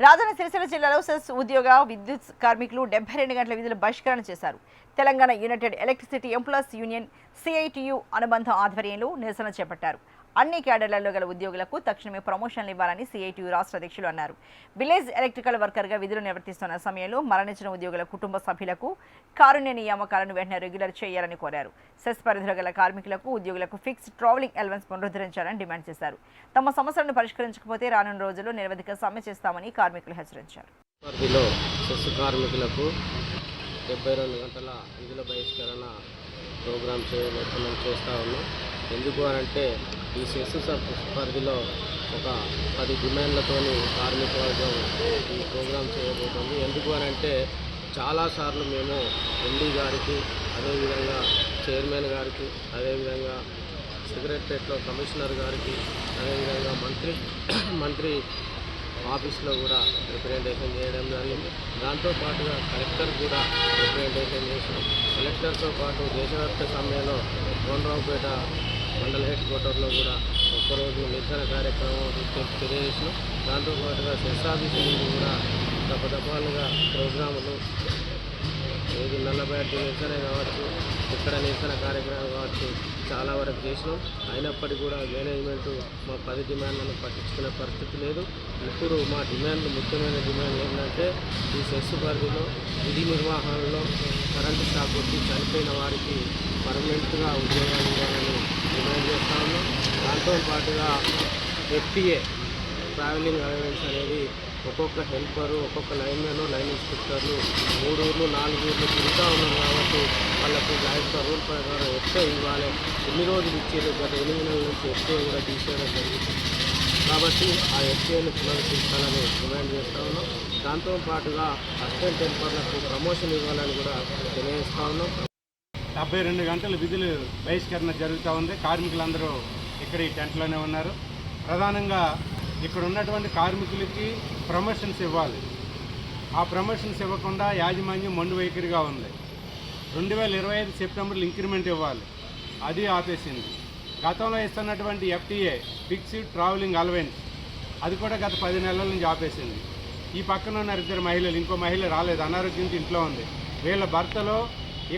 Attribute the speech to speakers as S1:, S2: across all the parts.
S1: రాజన్న సిరిసిల్ల జిల్లాలో సెస్ ఉద్యోగ విద్యుత్ కార్మికులు 72 గంటల విధులు బహిష్కరణ చేశారు. Telangana United electricity employees union CITU అనుబంధ ఆధ్వర్యంలో నిరసన చేపట్టారు. అన్ని క్యాడర్లలో గల ఉద్యోగులకు తక్షణమే ప్రమోషన్లు ఇవ్వాలని సిఐటియు రాష్ట్ర అధ్యక్షులు అన్నారు. విలేజ్ ఎలక్ట్రికల్ వర్కర్గా విధులు నిర్వర్తిస్తున్న సమయంలో మరణించిన ఉద్యోగుల కుటుంబ సభ్యులకు కారుణ్య నియామకాలను వెంటనే రెగ్యులర్ చేయాలని కోరారు. సెస్ పరిధిలో గల కార్మికులకు ఉద్యోగులకు ఫిక్స్డ్ ట్రావెలింగ్ అలవెన్స్ పునరుద్ధరించాలని డిమాండ్ చేశారు. తమ సమస్యలను పరిష్కరించకపోతే రానున్న రోజుల్లో నిరవధిక సమ్మె చేస్తామని కార్మికులు హెచ్చరించారు.
S2: కార్మికులకు 72 గంటల విధుల బహిష్కరణ ప్రోగ్రామ్ చేస్తూ ఉన్నాం. ఎందుకు అనంటే ఈ సెస్ పరిధిలో ఒక 10 డిమాండ్లతో కార్మిక వర్గం ఈ ప్రోగ్రాం చేయబోతుంది. ఎందుకు అనంటే చాలాసార్లు మేము ఎండీ గారికి, అదేవిధంగా చైర్మన్ గారికి, అదేవిధంగా సెక్రటరియట్లో కమిషనర్ గారికి, అదేవిధంగా మంత్రి ఆఫీస్లో కూడా రిప్రజెంటేషన్ చేయడం జరిగింది. దాంతోపాటుగా కలెక్టర్ కూడా రిప్రజెంటేషన్ చేసినాం. కలెక్టర్తో పాటు దేశవ్యాప్త సమ్మెలో కోనరావుపేట మండల హెడ్ క్వార్టర్లో కూడా ఒక్కరోజు నిరసన కార్యక్రమం తెలియజేసినాం. దాంతోపాటుగా సెస్ ఆఫీస్ నుండి కూడా దఫాలుగా ప్రోగ్రాములు ఏది నల్లబయట నిరసన కావచ్చు, ఇక్కడ నిరసన కార్యక్రమం కావచ్చు చాలా వరకు చేసినాం. అయినప్పటికీ కూడా మేనేజ్మెంట్ మా 10 డిమాండ్లను పట్టించుకునే పరిస్థితి లేదు. ఇప్పుడు మా ముఖ్యమైన డిమాండ్లు ఏంటంటే ఈ సెస్ పరిధిలో విధి నిర్వహణలో కరెంటు షాక్ కొట్టి చనిపోయిన వారికి పర్మనెంట్గా ఉద్యోగాలు ఇవ్వాలని డిమాండ్ చేస్తూ ఉన్నాం. దాంతో పాటుగా ఎఫ్టీఏ ట్రావెలింగ్ అలవెన్స్ అనేది ఒక్కొక్క హెల్పరు, ఒక్కొక్క లైన్మెన్, లైన్ ఇన్స్పెక్టర్లు 3 ఊర్లు 4 ఊర్లు తిరుగుతూ ఉన్నారు కాబట్టి వాళ్ళకు లైఫ్ రూల్ ప్రకారం ఎఫ్టీఏ ఇవ్వాలి. ఎన్ని రోజులు ఇచ్చేది గత 8 నెలల నుంచి ఎఫ్టీఏ కూడా తీసేయడం జరిగింది. కాబట్టి ఆ ఎఫ్టీఏను పునరుద్ధరించాలని డిమాండ్ చేస్తూ ఉన్నాం. దాంతోపాటుగా అసిస్టెంట్ హెల్పర్లకు ప్రమోషన్ ఇవ్వాలని కూడా తెలియజేస్తూ ఉన్నాం.
S3: 72 గంటల విధులు బహిష్కరణ జరుగుతూ ఉంది. కార్మికులందరూ ఇక్కడ ఈ టెంట్లోనే ఉన్నారు. ప్రధానంగా ఇక్కడ ఉన్నటువంటి కార్మికులకి ప్రమోషన్స్ ఇవ్వాలి. ఆ ప్రమోషన్స్ ఇవ్వకుండా యాజమాన్యం మొండి వైఖరిగా ఉంది. 2025 సెప్టెంబర్లో ఇంక్రిమెంట్ ఇవ్వాలి, అది ఆపేసింది. గతంలో ఇస్తున్నటువంటి ఎఫ్టీఏ ఫిక్స్డ్ ట్రావెలింగ్ అలవెన్స్ అది కూడా గత 10 నెలల నుంచి ఆపేసింది. ఈ పక్కన ఉన్న 2 మహిళలు, ఇంకో మహిళ రాలేదు, అనారోగ్యంతో ఇంట్లో ఉంది. వీళ్ళ భర్తలో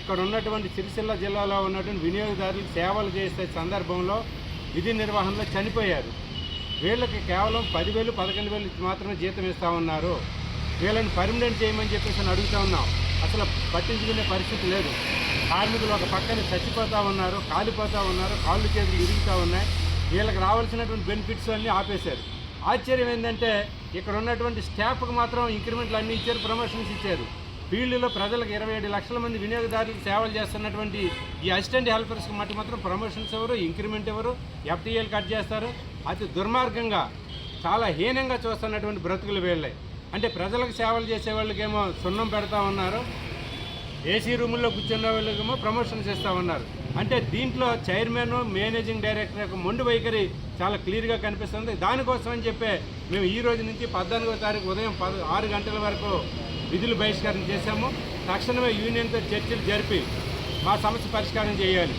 S3: ఇక్కడ ఉన్నటువంటి సిరిసిల్ల జిల్లాలో ఉన్నటువంటి వినియోగదారులకు సేవలు చేసే సందర్భంలో విధి నిర్వహణలో చనిపోయారు. వీళ్ళకి కేవలం 10,000, 11,000 మాత్రమే జీతం ఇస్తూ ఉన్నారు. వీళ్ళని పర్మనెంట్ చేయమని చెప్పేసి అడుగుతూ ఉన్నాం. అసలు పట్టించుకునే పరిస్థితి లేదు. కార్మికులు ఒక పక్కన చచ్చిపోతూ ఉన్నారు, కాలిపోతూ ఉన్నారు, కాళ్ళు చేతులు ఇరుగుతూ ఉన్నాయి. వీళ్ళకి రావాల్సినటువంటి బెనిఫిట్స్ అన్నీ ఆపేశారు. ఆశ్చర్యం ఏంటంటే ఇక్కడ ఉన్నటువంటి స్టాఫ్కి మాత్రం ఇంక్రిమెంట్లు అన్నీ ఇచ్చారు, ప్రమోషన్స్ ఇచ్చారు. ఫీల్డ్లో ప్రజలకు 27 లక్షల మంది వినియోగదారులకు సేవలు చేస్తున్నటువంటి ఈ అసిస్టెంట్ హెల్పర్స్కి మాత్రం ప్రమోషన్స్ ఎవరు, ఇంక్రిమెంట్ ఎవరు, ఎఫ్టీఏలు కట్ చేస్తారు. అతి దుర్మార్గంగా, చాలా హీనంగా చూస్తున్నటువంటి బ్రతుకులు వీళ్ళే. అంటే ప్రజలకు సేవలు చేసే వాళ్ళకేమో సున్నం పెడతా ఉన్నారు, ఏసీ రూముల్లో కూర్చున్న వాళ్ళకేమో ప్రమోషన్స్ ఇస్తూ ఉన్నారు. అంటే దీంట్లో చైర్మన్, మేనేజింగ్ డైరెక్టర్ యొక్క మొండి వైఖరి చాలా క్లియర్గా కనిపిస్తుంది. దానికోసం అని చెప్పే మేము ఈ రోజు నుంచి 14వ తారీఖు ఉదయం 6 గంటల వరకు విధులు బహిష్కరణ చేశాము. తక్షణమే యూనియన్తో చర్చలు జరిపి మా సమస్య పరిష్కారం చేయాలి.